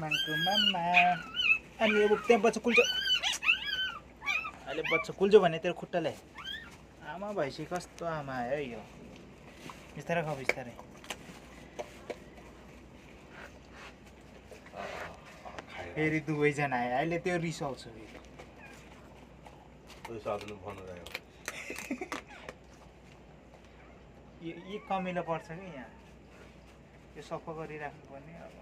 माङ्को मामा अनि अब त्यहाँ बच्चा कुल्चो अहिले बच्चा कुल्चो भने तेरो खुट्टाले आमा भएपछि कस्तो आमा है यो बिस्तारै खाऊ बिस्तारै फेरि दुवैजना आयो अहिले त्यो रिसाउँछ यो कमिलो पर्छ कि यहाँ यो सफा गरिराख्नु पर्ने अब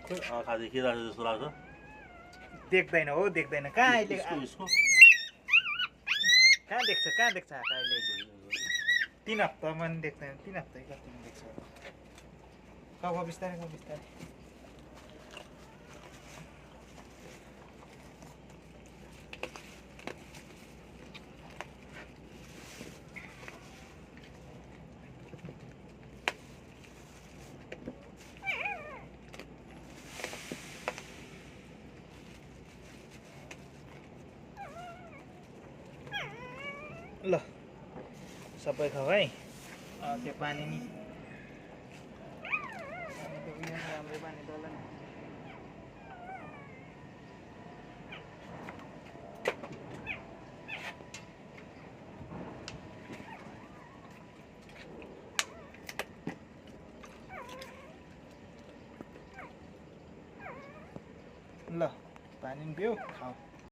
खाँदै खेलिरहेको जस्तो लाग्छ देख्दैन हो देख्दैन कहाँ अहिले यसको कहाँ देख्छ अहिले 3 हप्तामा पनि देख्दैन 3 हप्ता कति देख्छ खाऊ बिस्तारै खाऊ बिस्तारै ल सबै खाऊ है त्यो पानी नि राम्रै पानी तल नि ल पानी नि पिऊ खाऊ